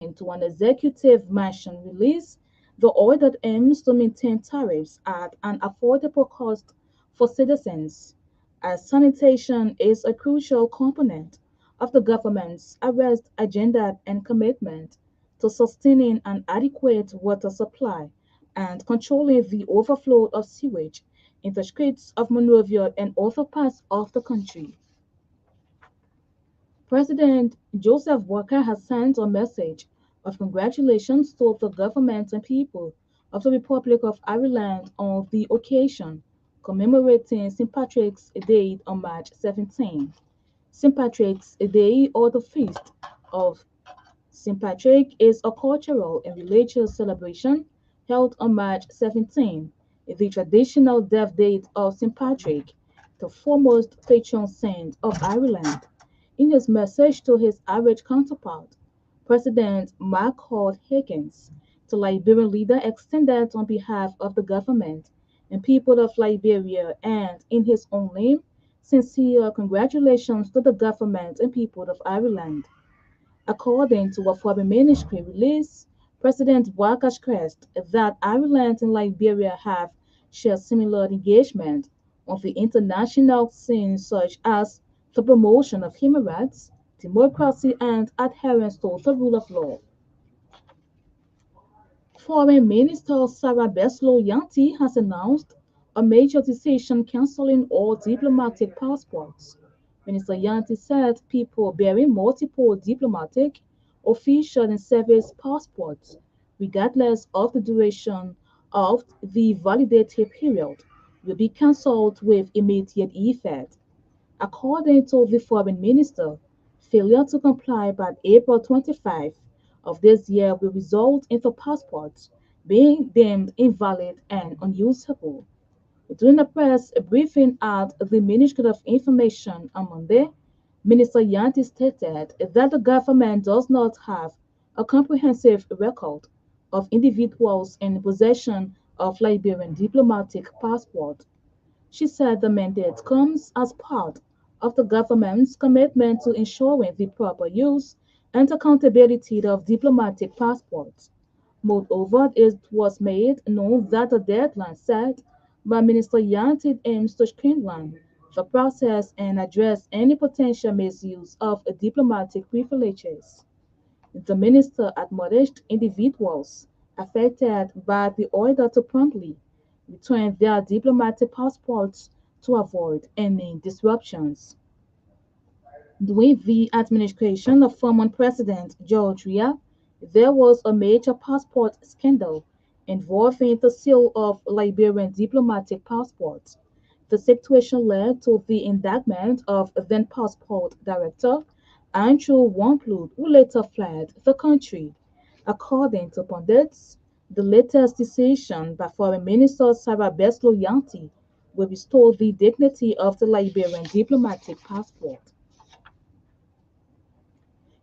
according to an executive mansion release, the order aims to maintain tariffs at an affordable cost for citizens, as sanitation is a crucial component of the government's arrest agenda and commitment to sustaining an adequate water supply and controlling the overflow of sewage in the streets of Monrovia and other parts of the country. President Joseph Walker has sent a message of congratulations to the government and people of the Republic of Ireland on the occasion commemorating St. Patrick's Day on March 17. St. Patrick's Day, or the Feast of St. Patrick, is a cultural and religious celebration held on March 17, the traditional death date of St. Patrick, the foremost patron saint of Ireland. In his message to his Irish counterpart, President Mark Hall Higgins, the Liberian leader extended on behalf of the government and people of Liberia and in his own name, sincere congratulations to the government and people of Ireland. According to a foreign ministry release, President Walker stressed that Ireland and Liberia have shared similar engagement on the international scene, such as the promotion of human rights, democracy, and adherence to the rule of law. Foreign Minister Sarah Beslow Yanti has announced a major decision cancelling all diplomatic passports. Minister Yanti said people bearing multiple diplomatic, official, and service passports, regardless of the duration of the validity period, will be cancelled with immediate effect. According to the Foreign Minister, failure to comply by April 25 of this year will result in the passports being deemed invalid and unusable. During a press briefing at the Ministry of Information on Monday, Minister Yanti stated that the government does not have a comprehensive record of individuals in possession of Liberian diplomatic passport. She said the mandate comes as part of the government's commitment to ensuring the proper use and accountability of diplomatic passports. Moreover, it was made known that the deadline set by Minister Yanti aims to streamline the process and address any potential misuse of diplomatic privileges. The minister admonished individuals affected by the order to promptly return their diplomatic passports to avoid any disruptions. During the administration of former President George Weah, there was a major passport scandal involving the sale of Liberian diplomatic passports. The situation led to the indictment of then Passport Director Andrew Wamploot, who later fled the country. According to pundits, the latest decision by Foreign Minister Sarah Beslow Yanti will restore the dignity of the Liberian diplomatic passport.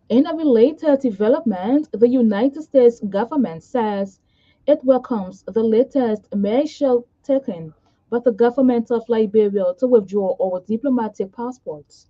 In a related development, the United States government says it welcomes the latest measure taken by the government of Liberia to withdraw all diplomatic passports.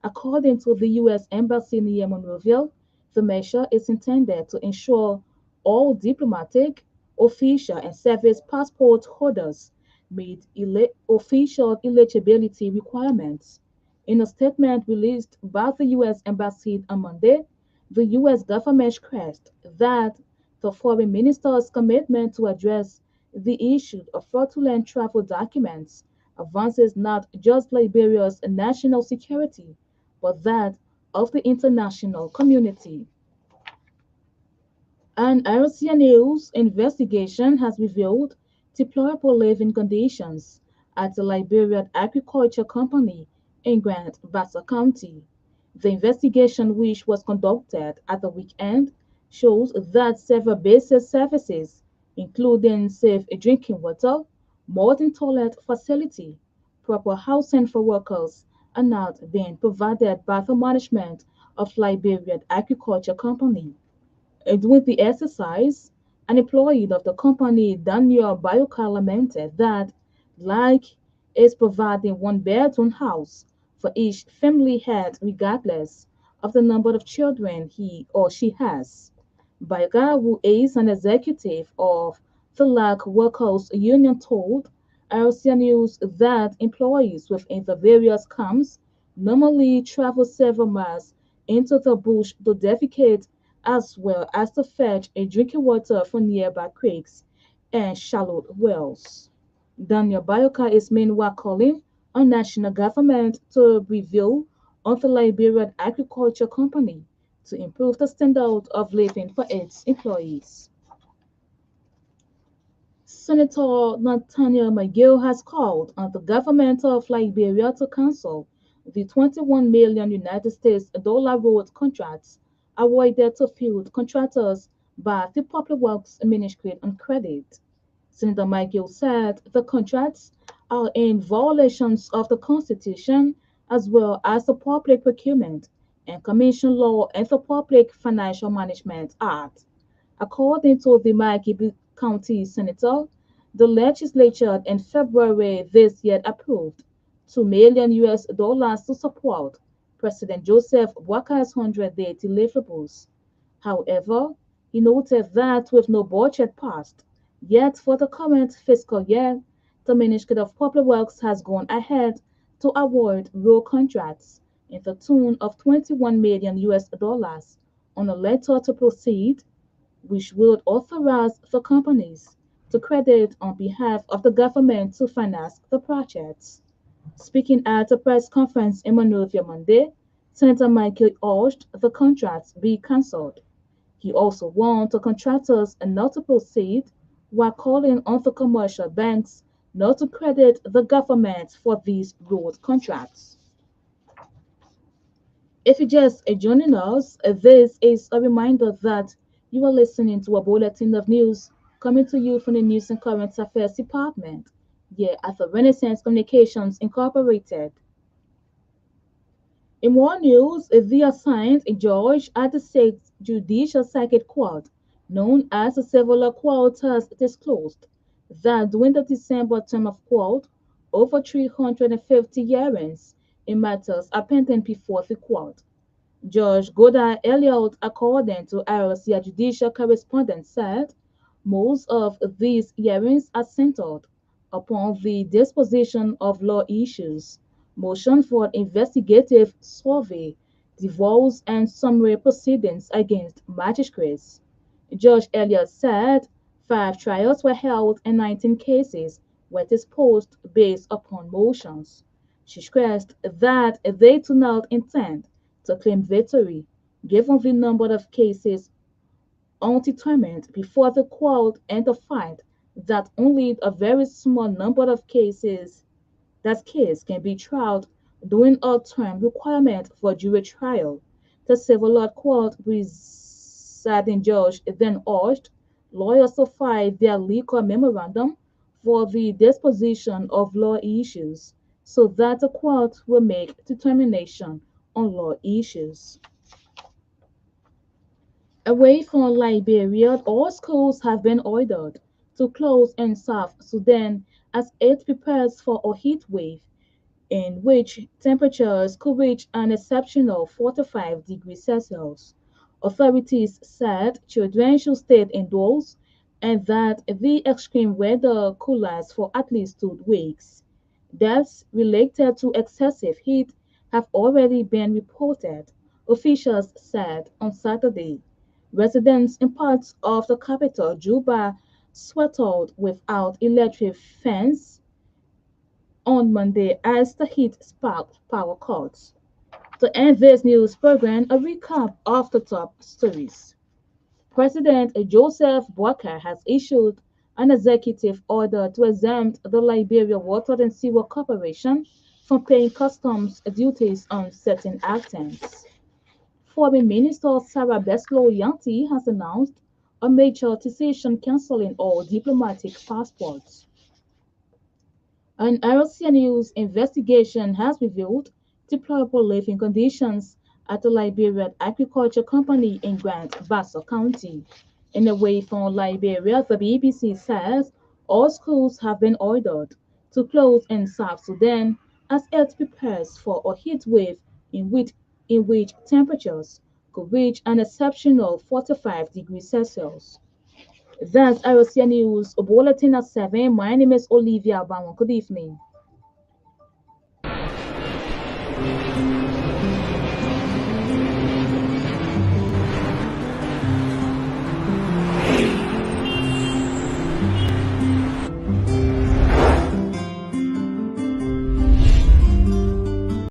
According to the U.S. Embassy near Monrovia, the measure is intended to ensure all diplomatic, official, and service passport holders meet official eligibility requirements. In a statement released by the U.S. Embassy on Monday, the U.S. government stressed that the foreign minister's commitment to address the issue of fraudulent travel documents advances not just Liberia's national security, but that of the international community. An RCA News investigation has revealed deplorable living conditions at the Liberian Agriculture Company in Grand Bassa County. The investigation, which was conducted at the weekend, shows that several basic services, including safe drinking water, modern toilet facility, proper housing for workers, are not being provided by the management of Liberian Agriculture Company. During the exercise, an employee of the company, Daniel Bayoka, lamented that, like, is providing one bedroom house for each family head, regardless of the number of children he or she has. Baga, who is an executive of the Lac Workers Union, told RCA News that employees within the various camps normally travel several miles into the bush to defecate as well as to fetch a drinking water from nearby creeks and shallow wells. Daniel Bayoka is meanwhile calling on national government to review on the Liberian Agriculture Company to improve the standard of living for its employees. Senator Nathaniel McGill has called on the government of Liberia to cancel the 21 million United States dollar road contracts awarded to field contractors by the Public Works Ministry on credit. Senator McGill said the contracts are in violations of the Constitution as well as the Public Procurement and Commission Law and the Public Financial Management Act. According to the Miami County Senator, the legislature in February this year approved 2 million US dollars to support President Joseph Boaká's 100-day deliverables. However, he noted that with no budget passed yet for the current fiscal year, the Ministry of Public Works has gone ahead to award road contracts in the tune of 21 million US dollars on a letter to proceed which would authorize the companies to credit on behalf of the government to finance the projects. Speaking at a press conference in Monrovia Monday, Senator Michael urged the contracts be cancelled. He also warned the contractors not to proceed while calling on the commercial banks not to credit the government for these road contracts. If you're just joining us, this is a reminder that you are listening to a bulletin of news coming to you from the News and Current Affairs Department here at the Renaissance Communications Incorporated. In more news, the assigned judge at the State Judicial Circuit Court, known as the Civil Court, has disclosed that during the December term of court, over 350 hearings in matters are pending before the court. Judge Goddard Elliott, according to RCA judicial correspondent, said most of these hearings are centered upon the disposition of law issues, motion for investigative survey, divorce, and summary proceedings against magistrates. Judge Elliott said 5 trials were held and 19 cases were disposed based upon motions. She stressed that they do not intend to claim victory, given the number of cases undetermined before the court and the fact that only a very small number of cases that case can be tried during a term requirement for jury trial. The civil law court presiding judge then urged lawyers to file their legal memorandum for the disposition of law issues so that the court will make determination on law issues. Away from Liberia, all schools have been ordered to close in South Sudan as it prepares for a heat wave in which temperatures could reach an exceptional 45 degrees Celsius. Authorities said children should stay indoors and that the extreme weather could last for at least 2 weeks. Deaths related to excessive heat have already been reported, officials said on Saturday. Residents in parts of the capital, Juba, sweltered without electric fence on Monday as the heat sparked power cuts. To end this news program, a recap of the top stories. President Joseph Boaká has issued an executive order to exempt the Liberia Water and Sewer Corporation from paying customs duties on certain items. Foreign Minister Sarah Beslow Yanti has announced a major decision cancelling all diplomatic passports. An RCA News investigation has revealed deplorable living conditions at the Liberian Agriculture Company in Grand Bassa County. In away from Liberia, the BBC says all schools have been ordered to close in South Sudan as it prepares for a heat wave in which temperatures could reach an exceptional 45 degrees Celsius. That's IOCA News Bulletin at 7. My name is Olivia Bawon. Good evening.